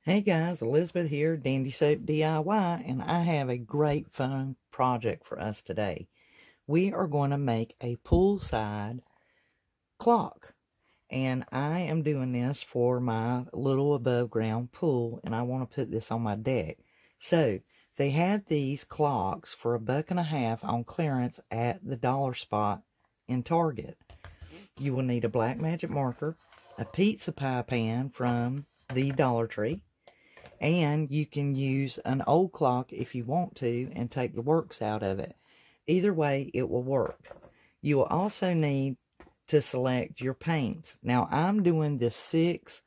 Hey guys, Elizabeth here, Dandysoap DIY, and I have a great fun project for us today. We are going to make a poolside clock, and I am doing this for my little above ground pool, and I want to put this on my deck. So, they had these clocks for $1.50 on clearance at the dollar spot in Target. You will need a black magic marker, a pizza pie pan from the Dollar Tree, and you can use an old clock if you want to and take the works out of it. Either way, it will work. You will also need to select your paints. Now, I'm doing this 6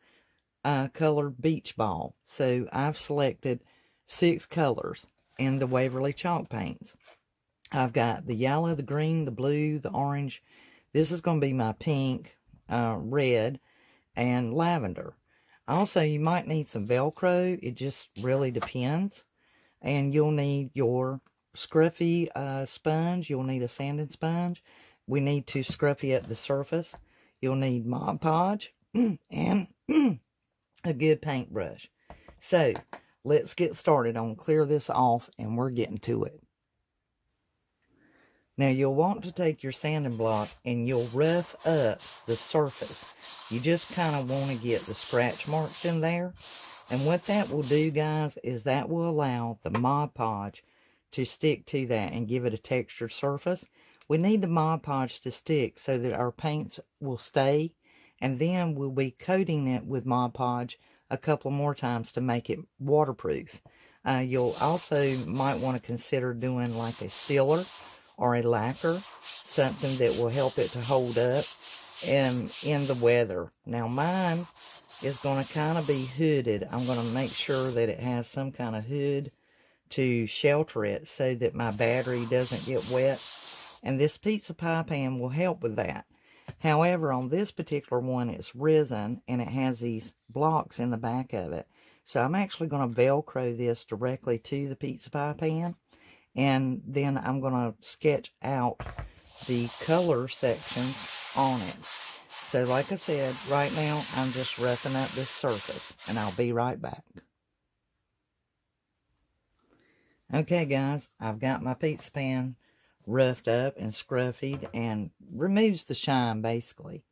color beach ball. So, I've selected 6 colors in the Waverly chalk paints. I've got the yellow, the green, the blue, the orange. This is going to be my pink, red, and lavender. Also, you might need some Velcro. It just really depends. And you'll need your scruffy sponge. You'll need a sanding sponge. We need to scruffy up the surface. You'll need Mod Podge and a good paintbrush. So, let's get started on clear this off, and we're getting to it. Now, you'll want to take your sanding block and you'll rough up the surface. You just kind of want to get the scratch marks in there. And what that will do, guys, is that will allow the Mod Podge to stick to that and give it a textured surface. We need the Mod Podge to stick so that our paints will stay. And then we'll be coating it with Mod Podge a couple more times to make it waterproof. You'll also might want to consider doing like a sealer or a lacquer, something that will help it to hold up in the weather. Now, mine is going to kind of be hooded. I'm going to make sure that it has some kind of hood to shelter it so that my battery doesn't get wet. And this pizza pie pan will help with that. However, on this particular one, it's resin and it has these blocks in the back of it. So I'm actually going to Velcro this directly to the pizza pie pan. And then I'm going to sketch out the color sections on it. So like I said, right now I'm just roughing up this surface. And I'll be right back. Okay guys, I've got my pizza pan roughed up and scruffied and removes the shine basically.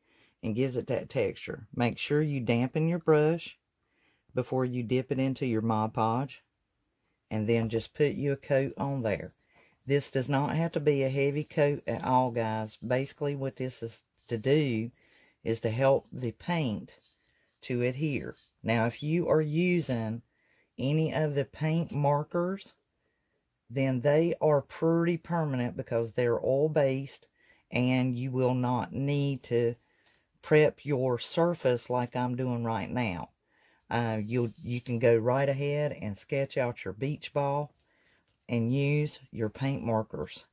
And gives it that texture. Make sure you dampen your brush before you dip it into your Mod Podge. And then just put you a coat on there. This does not have to be a heavy coat at all, guys. Basically, what this is to do is to help the paint to adhere. Now, if you are using any of the paint markers, then they are pretty permanent because they're oil-based, and you will not need to prep your surface like I'm doing right now. You can go right ahead and sketch out your beach ball and use your paint markers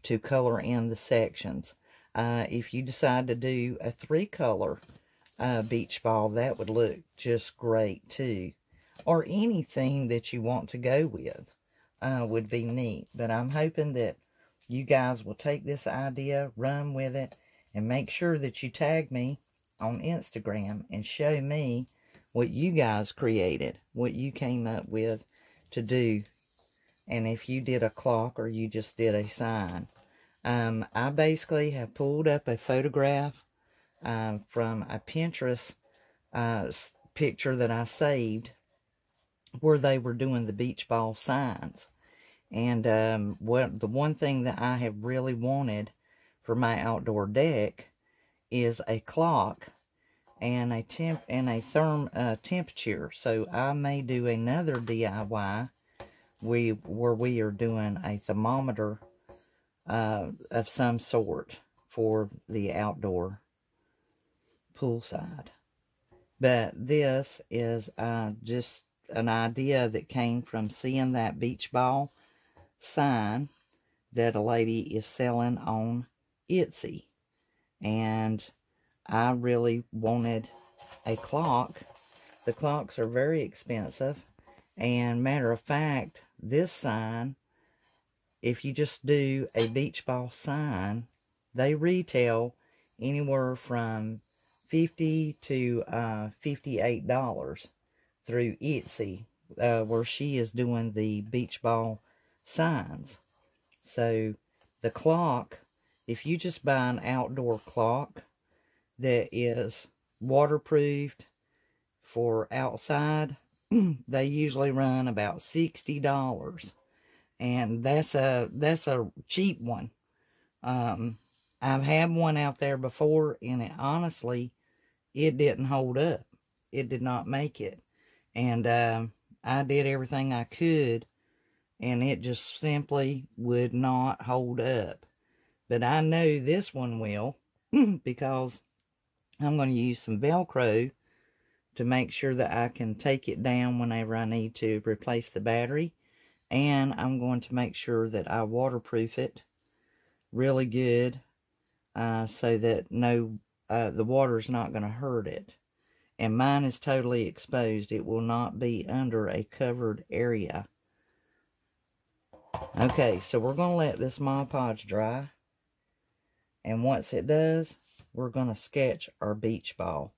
to color in the sections. If you decide to do a 3-color beach ball, that would look just great too. Or anything that you want to go with would be neat. But I'm hoping that you guys will take this idea, run with it, and make sure that you tag me on Instagram and show me what you guys created, what you came up with to do, and if you did a clock or you just did a sign. I basically have pulled up a photograph from a Pinterest picture that I saved where they were doing the beach ball signs. And the one thing that I have really wanted for my outdoor deck is a clock and a temperature. So I may do another DIY where we are doing a thermometer of some sort for the outdoor poolside. But this is just an idea that came from seeing that beach ball sign that a lady is selling on Etsy. And I really wanted a clock. The clocks are very expensive. And matter of fact, this sign, if you just do a beach ball sign, they retail anywhere from $50 to $58. through Etsy, where she is doing the beach ball signs. So the clock, if you just buy an outdoor clock that is waterproofed for outside, they usually run about $60. And that's a cheap one. I've had one out there before, and it honestly, it didn't hold up. It did not make it. And I did everything I could, and it just simply would not hold up. But I know this one will, because I'm going to use some Velcro to make sure that I can take it down whenever I need to replace the battery. And I'm going to make sure that I waterproof it really good, so that the water's not going to hurt it. And mine is totally exposed. It will not be under a covered area. Okay, so we're going to let this Mod Podge dry. And once it does, we're going to sketch our beach ball.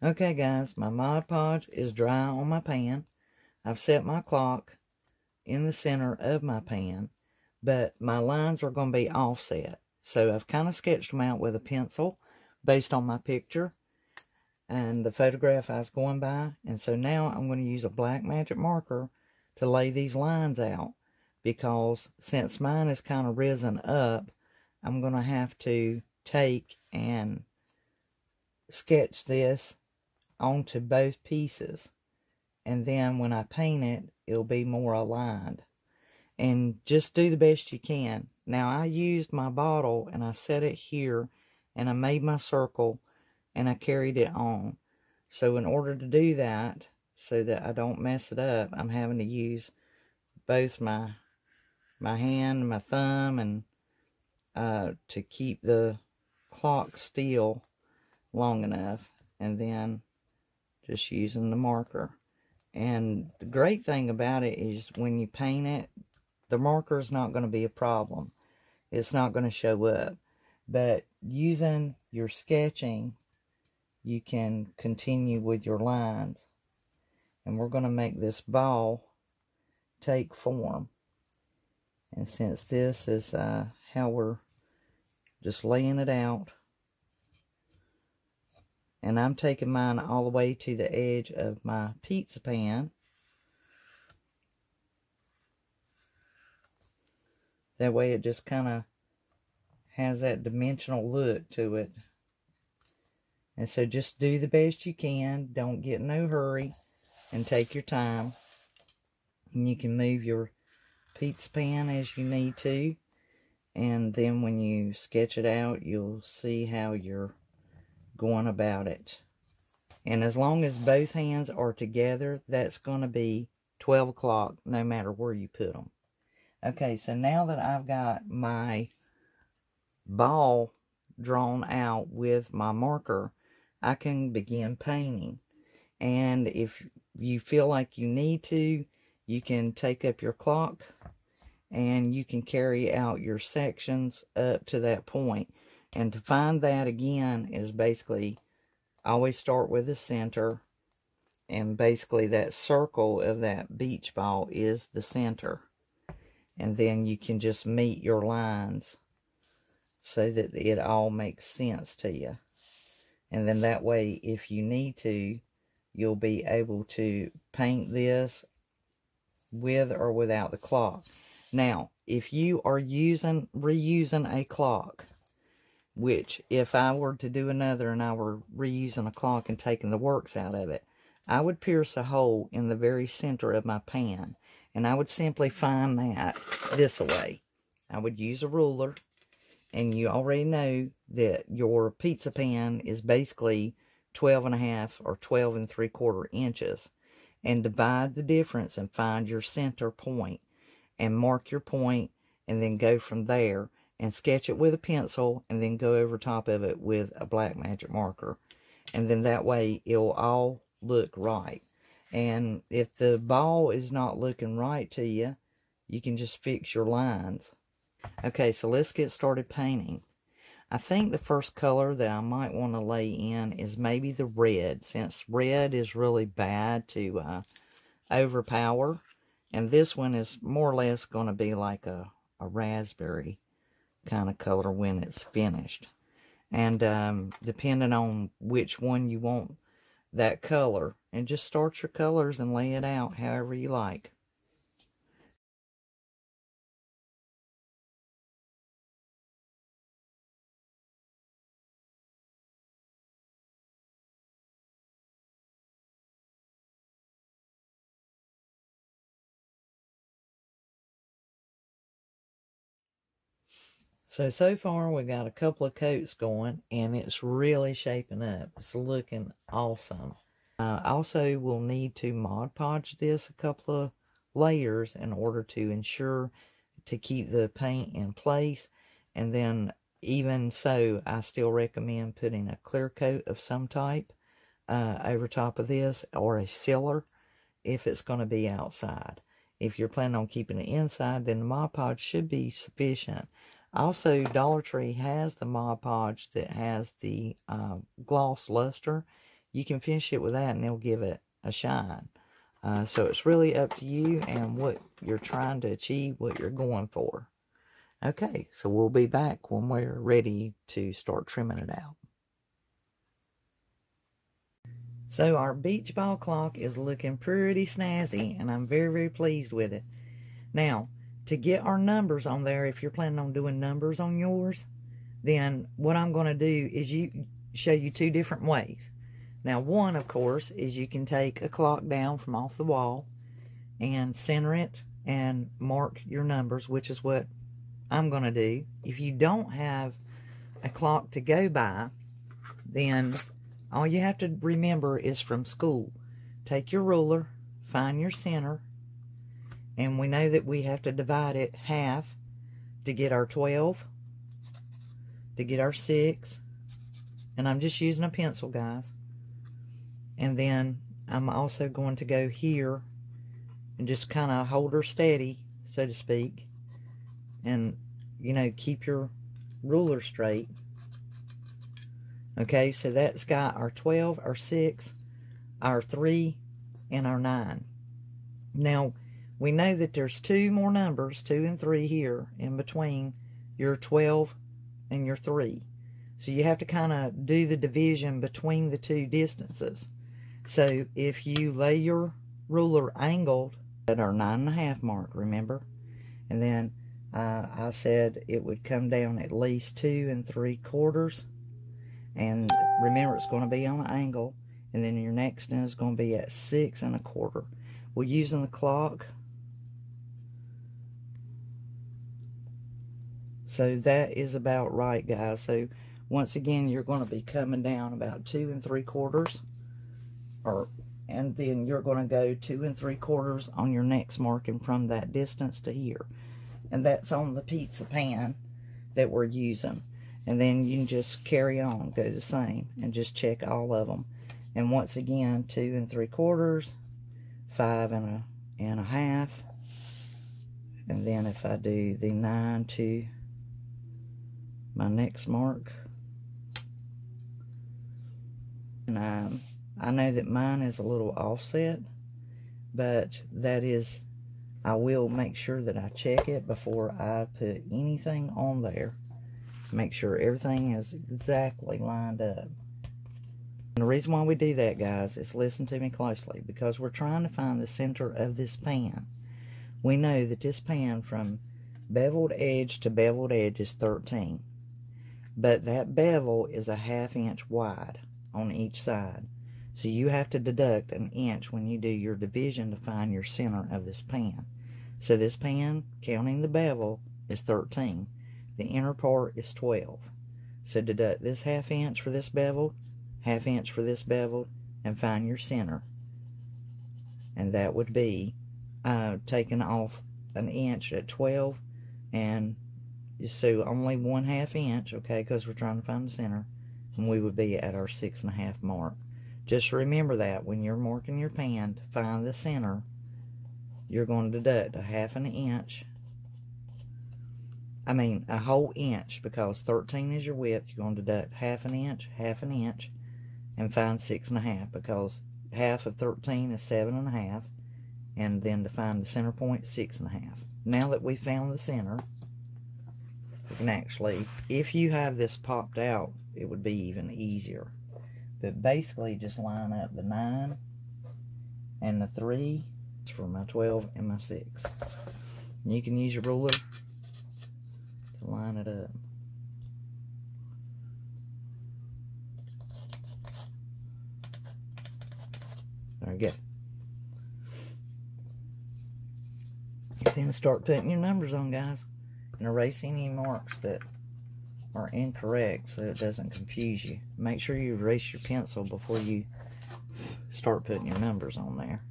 Okay guys, my Mod Podge is dry on my pan. I've set my clock in the center of my pan, but my lines are going to be offset. So I've kind of sketched them out with a pencil based on my picture and the photograph I was going by. And so now I'm going to use a black magic marker to lay these lines out, because since mine is kind of risen up, I'm going to have to take and sketch this onto both pieces. And then when I paint it, it'll be more aligned. And just do the best you can. Now, I used my bottle and I set it here and I made my circle and I carried it on. So in order to do that, so that I don't mess it up, I'm having to use both my hand, my thumb, and to keep the clock still long enough, and then just using the marker. And the great thing about it is when you paint it, the marker is not going to be a problem. It's not going to show up. But using your sketching, you can continue with your lines. And we're going to make this ball take form. And since this is how we're just laying it out, and I'm taking mine all the way to the edge of my pizza pan. That way it just kind of has that dimensional look to it. And so just do the best you can. Don't get in no hurry. And take your time. And you can move your pizza pan as you need to. And then when you sketch it out, you'll see how you're going about it. And as long as both hands are together, that's going to be 12 o'clock no matter where you put them. Okay, so now that I've got my ball drawn out with my marker, I can begin painting. And if you feel like you need to, you can take up your clock and you can carry out your sections up to that point. And to find that again is basically always start with the center, and basically that circle of that beach ball is the center. And then you can just meet your lines so that it all makes sense to you. And then that way, if you need to, you'll be able to paint this with or without the clock. Now, if you are reusing a clock, which if I were to do another and I were reusing a clock and taking the works out of it, I would pierce a hole in the very center of my pan. And I would simply find that this way. I would use a ruler. And you already know that your pizza pan is basically 12.5 or 12 3/4 inches. And divide the difference and find your center point. And mark your point and then go from there. And sketch it with a pencil, and then go over top of it with a black magic marker. And then that way, it'll all look right. And if the ball is not looking right to you, you can just fix your lines. Okay, so let's get started painting. I think the first color that I might want to lay in is maybe the red, since red is really bad to overpower. And this one is more or less going to be like a raspberry kind of color when it's finished. And depending on which one you want that color, and just start your colors and lay it out however you like. So far we got a couple of coats going, and it's really shaping up. It's looking awesome. Also, we'll need to Mod Podge this a couple of layers in order to ensure to keep the paint in place. And then, even so, I still recommend putting a clear coat of some type over top of this, or a sealer if it's going to be outside. If you're planning on keeping it inside, then the Mod Podge should be sufficient. Also, Dollar Tree has the Mod Podge that has the gloss luster. You can finish it with that and it'll give it a shine. So it's really up to you and what you're trying to achieve, what you're going for. Okay, so we'll be back when we're ready to start trimming it out. So our beach ball clock is looking pretty snazzy, and I'm very, very pleased with it. Now, to get our numbers on there, if you're planning on doing numbers on yours, then what I'm going to do is show you two different ways. Now, one, of course, is you can take a clock down from off the wall and center it and mark your numbers, which is what I'm going to do. If you don't have a clock to go by, then all you have to remember is from school. Take your ruler, find your center, and we know that we have to divide it half to get our 12, to get our 6, and I'm just using a pencil, guys. And then I'm also going to go here and just kind of hold her steady, so to speak, and, you know, keep your ruler straight. Okay, so that's got our 12, our 6, our 3, and our 9. Now, we know that there's two more numbers, 2 and 3 here, in between your 12 and your 3. So you have to kind of do the division between the two distances. So if you lay your ruler angled at our 9.5 mark, remember? And then I said it would come down at least 2 3/4. And remember, it's going to be on an angle. And then your next one is going to be at 6 1/4. We're using the clock. So that is about right, guys. So once again, you're going to be coming down about 2 3/4. And then you're going to go 2 3/4 on your next marking from that distance to here. And that's on the pizza pan that we're using. And then you can just carry on, go the same, and just check all of them. And once again, 2 3/4, 5 1/2, and then if I do the 9 to my next mark, and I know that mine is a little offset, but that is, I will make sure that I check it before I put anything on there. Make sure everything is exactly lined up. And the reason why we do that, guys, is listen to me closely, because we're trying to find the center of this pan. We know that this pan from beveled edge to beveled edge is 13. But that bevel is a 1/2 inch wide on each side. So you have to deduct 1 inch when you do your division to find your center of this pan. So this pan, counting the bevel, is 13. The inner part is 12. So deduct this 1/2 inch for this bevel, 1/2 inch for this bevel, and find your center. And that would be taking off 1 inch at 12, and so only 1/2 inch, okay, because we're trying to find the center, and we would be at our 6 1/2 mark. Just remember that when you're marking your pan to find the center, you're going to deduct 1/2 inch I mean a whole inch, because 13 is your width. You're going to deduct half an inch, and find 6.5, because half of 13 is 7.5, and then to find the center point, 6.5. Now that we found the center, you can actually, if you have this popped out, it would be even easier. But basically just line up the 9 and the 3 for my 12 and my 6. And you can use your ruler to line it up. There we go. Then start putting your numbers on, guys, and erase any marks that are incorrect so it doesn't confuse you. Make sure you erase your pencil before you start putting your numbers on there.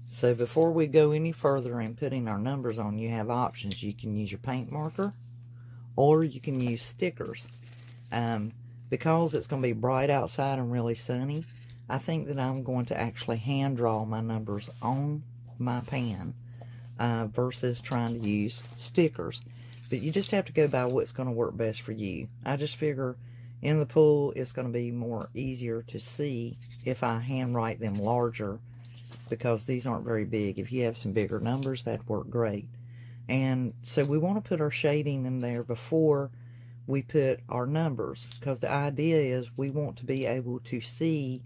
So before we go any further in putting our numbers on, you have options. You can use your paint marker, or you can use stickers. Because it's going to be bright outside and really sunny, I think that I'm going to actually hand draw my numbers on my pan versus trying to use stickers. But you just have to go by what's going to work best for you. I just figure in the pool it's going to be more easier to see if I handwrite them larger, because these aren't very big. If you have some bigger numbers, that'd work great. And so we want to put our shading in there before we put our numbers, because the idea is we want to be able to see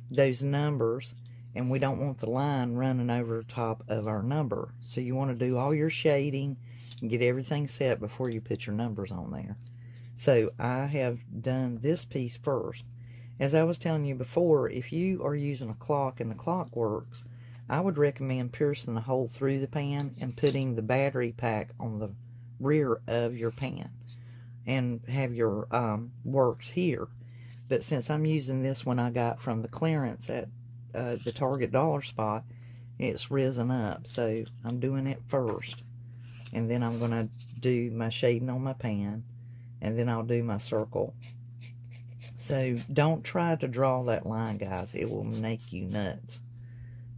those numbers, and we don't want the line running over the top of our number. So you want to do all your shading and get everything set before you put your numbers on there. So I have done this piece first. As I was telling you before, if you are using a clock in the clockworks, I would recommend piercing the hole through the pan and putting the battery pack on the rear of your pan and have your works here. But since I'm using this one I got from the clearance at the Target dollar spot, it's risen up. So I'm doing it first, and then I'm going to do my shading on my pan, and then I'll do my circle. So don't try to draw that line, guys. It will make you nuts.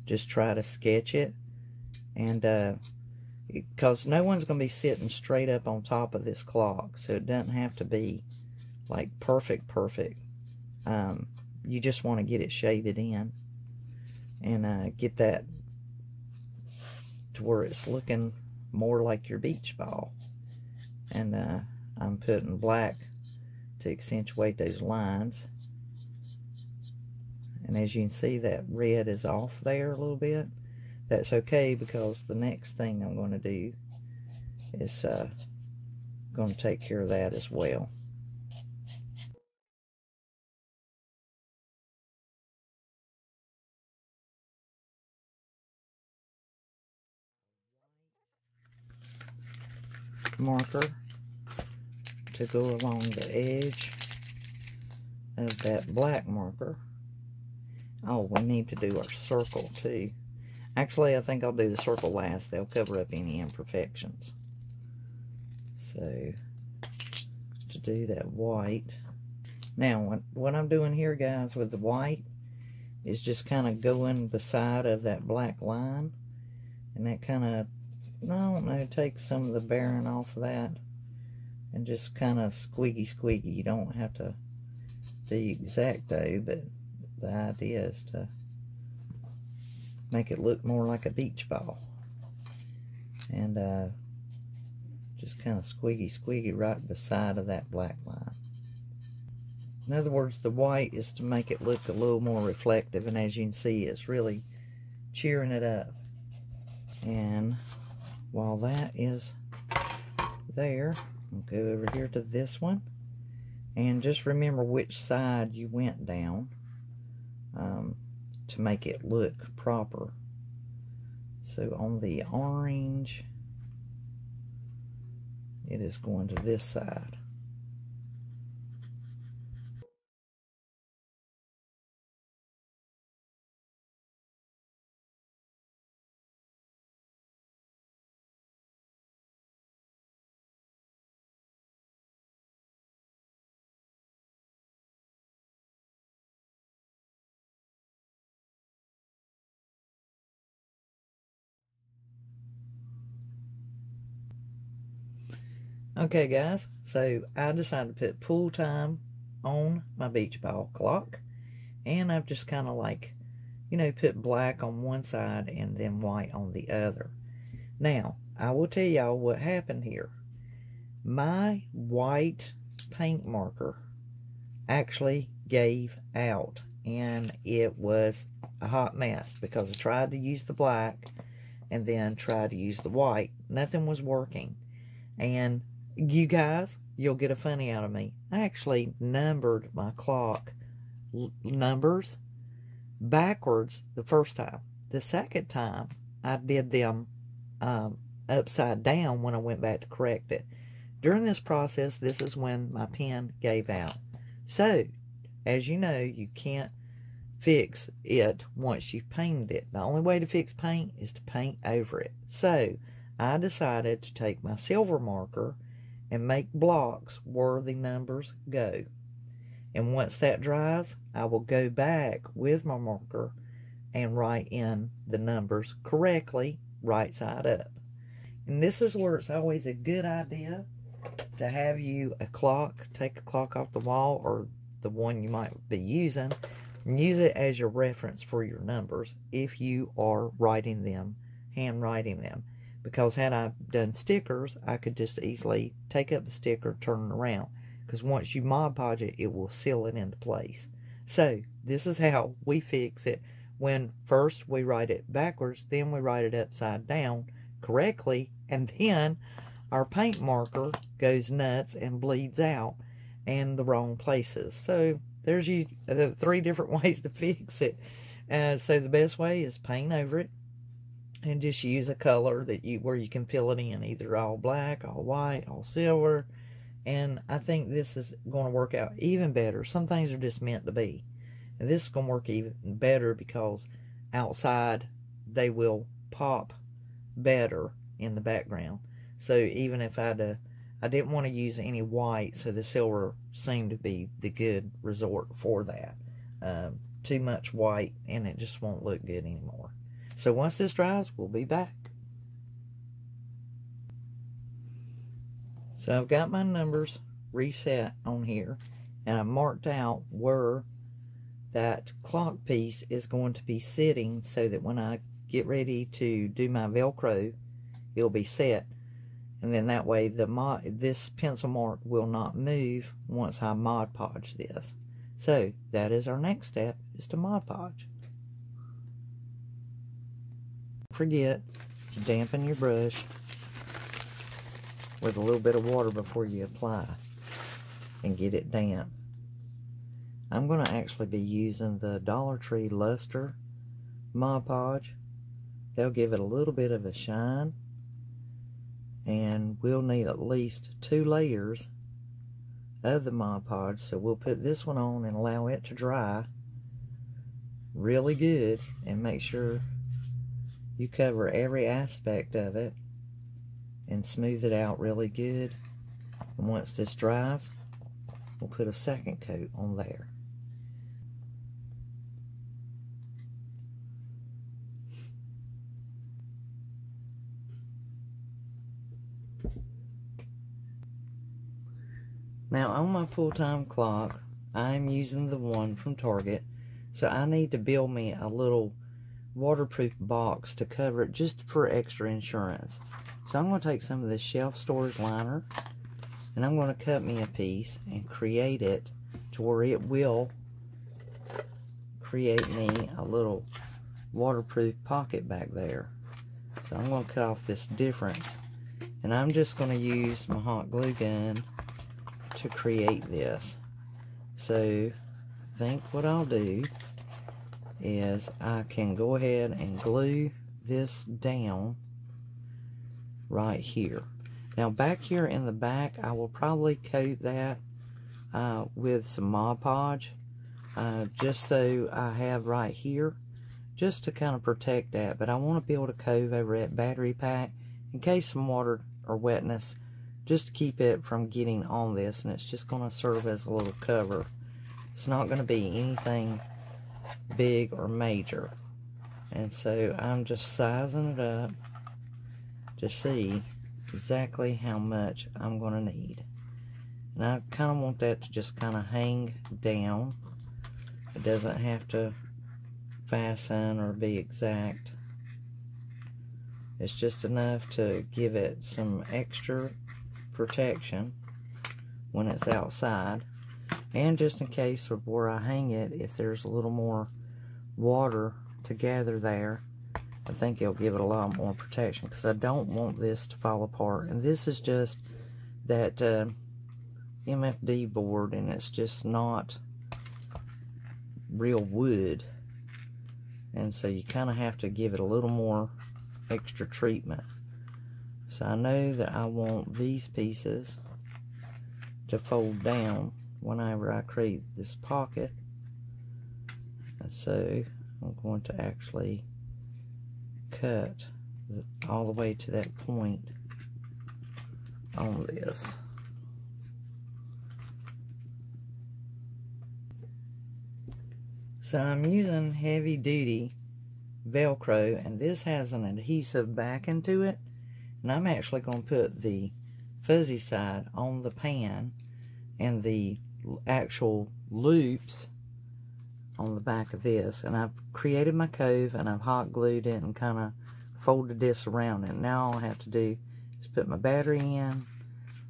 Just try to sketch it, and because no one's going to be sitting straight up on top of this clock, so it doesn't have to be like perfect. You just want to get it shaded in and get that to where it's looking more like your beach ball. And I'm putting black to accentuate those lines. And as you can see, that red is off there a little bit. That's okay, because the next thing I'm going to do is going to take care of that as well. Marker to go along the edge of that black marker. Oh, we need to do our circle too. Actually, I think I'll do the circle last. They'll cover up any imperfections. So, to do that white. Now, what I'm doing here, guys, with the white is just kind of going beside of that black line. And that kind of, I don't know, takes some of the bearing off of that. And just kind of squeaky. You don't have to be exact, though, but the idea is to make it look more like a beach ball. And just kind of squeaky right beside of that black line. In other words, the white is to make it look a little more reflective, and as you can see, it's really cheering it up. And while that is there, we'll go over here to this one, and just remember which side you went down to make it look proper. So on the orange, it is going to this side. Okay, guys, so I decided to put pool time on my beach ball clock, and I've just kind of like, you know, put black on one side and then white on the other. Now, I will tell y'all what happened here. My white paint marker actually gave out, and it was a hot mess because I tried to use the black and then tried to use the white. Nothing was working. And you guys, you'll get a funny out of me. I actually numbered my clock numbers backwards the first time. The second time, I did them upside down when I went back to correct it. During this process, this is when my pen gave out. So, as you know, you can't fix it once you've painted it. The only way to fix paint is to paint over it. So, I decided to take my silver marker and make blocks where the numbers go. And once that dries, I will go back with my marker and write in the numbers correctly, right side up. And this is where it's always a good idea to have you a clock, take a clock off the wall or the one you might be using, and use it as your reference for your numbers if you are writing them, handwriting them. Because had I done stickers, I could just easily take up the sticker, turn it around. Because once you Mod Podge it, it will seal it into place. So, this is how we fix it. When first we write it backwards, then we write it upside down correctly, and then our paint marker goes nuts and bleeds out in the wrong places. So, there's three different ways to fix it. So, the best way is paint over it. And just use a color that where you can fill it in, either all black, all white, all silver. And I think this is going to work out even better. Some things are just meant to be. And this is going to work even better because outside they will pop better in the background. So even if I didn't want to use any white, so the silver seemed to be the good resort for that. Too much white and it just won't look good anymore. So once this dries, we'll be back. So I've got my numbers reset on here, and I marked out where that clock piece is going to be sitting so that when I get ready to do my Velcro, it'll be set. And then that way this pencil mark will not move once I Mod Podge this. So that is our next step, is to Mod Podge. Forget to dampen your brush with a little bit of water before you apply and get it damp. I'm going to actually be using the Dollar Tree Luster Mod Podge. They'll give it a little bit of a shine, and we'll need at least 2 layers of the Mod Podge. So we'll put this one on and allow it to dry really good and make sure you cover every aspect of it and smooth it out really good. And once this dries, we'll put a second coat on there. Now on my full-time clock, I'm using the one from Target, so I need to build me a little waterproof box to cover it just for extra insurance. So I'm going to take some of this shelf storage liner and I'm going to cut me a piece and create it to where it will create me a little waterproof pocket back there. So I'm going to cut off this difference, and I'm just going to use my hot glue gun to create this. So I think what I'll do is I can go ahead and glue this down right here. Now back here in the back, I will probably coat that with some Mod Podge, just so I have right here, just to kind of protect that. But I want to build a cove over that battery pack in case some water or wetness, just to keep it from getting on this, and it's just going to serve as a little cover. It's not going to be anything big or major. And so I'm just sizing it up to see exactly how much I'm going to need. And I kind of want that to just kind of hang down. It doesn't have to fasten or be exact. It's just enough to give it some extra protection when it's outside. And just in case of where I hang it, if there's a little more water to gather there, I think it'll give it a lot more protection, because I don't want this to fall apart. And this is just that MFD board, and it's just not real wood. And so you kind of have to give it a little more extra treatment. So I know that I want these pieces to fold down whenever I create this pocket. And so I'm going to actually cut all the way to that point on this. So I'm using heavy duty Velcro, and this has an adhesive backing to it, and I'm actually going to put the fuzzy side on the pan and the actual loops on the back of this. And I've created my cove, and I've hot glued it and kind of folded this around it. Now all I have to do is put my battery in,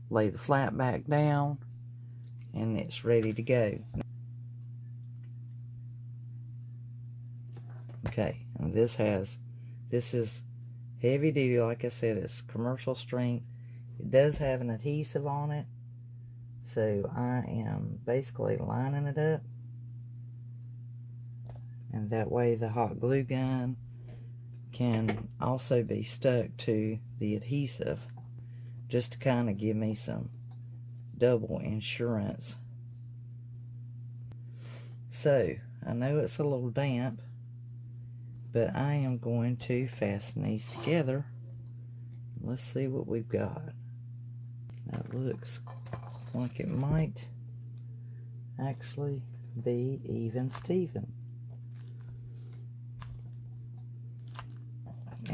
lay the flat back down, and it's ready to go. Okay, and this is heavy duty. Like I said, it's commercial strength. It does have an adhesive on it, so I am basically lining it up, and that way the hot glue gun can also be stuck to the adhesive, just to kind of give me some double insurance. So I know it's a little damp, but I am going to fasten these together. Let's see what we've got. That looks like it might actually be even Steven.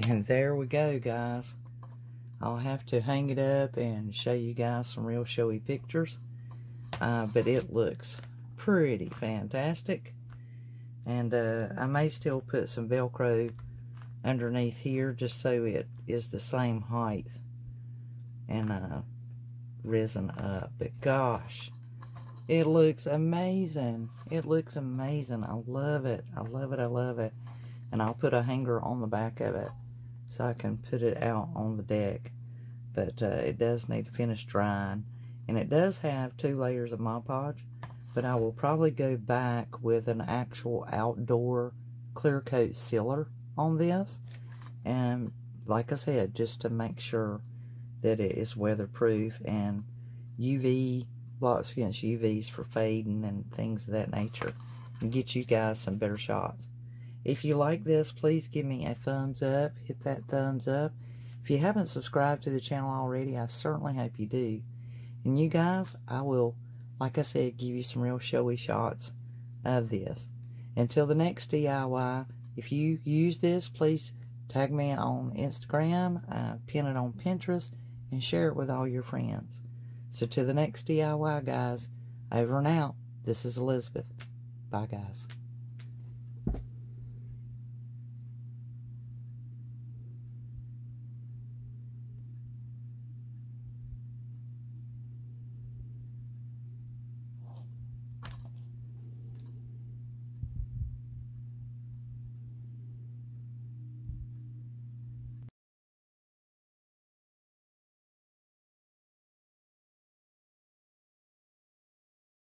And there we go, guys. I'll have to hang it up and show you guys some real showy pictures. But it looks pretty fantastic. And I may still put some Velcro underneath here just so it is the same height and risen up. But gosh, it looks amazing. It looks amazing. I love it. I love it. I love it. And I'll put a hanger on the back of it so I can put it out on the deck. But it does need to finish drying. And it does have 2 layers of Mod Podge. But I will probably go back with an actual outdoor clear coat sealer on this. And like I said, just to make sure that it is weatherproof and UV, blocks against UVs for fading and things of that nature. And get you guys some better shots. If you like this, please give me a thumbs up. Hit that thumbs up. If you haven't subscribed to the channel already, I certainly hope you do. And you guys, I will, like I said, give you some real showy shots of this. Until the next DIY, if you use this, please tag me on Instagram, pin it on Pinterest, and share it with all your friends. So to the next DIY, guys, over and out. This is Elizabeth. Bye, guys.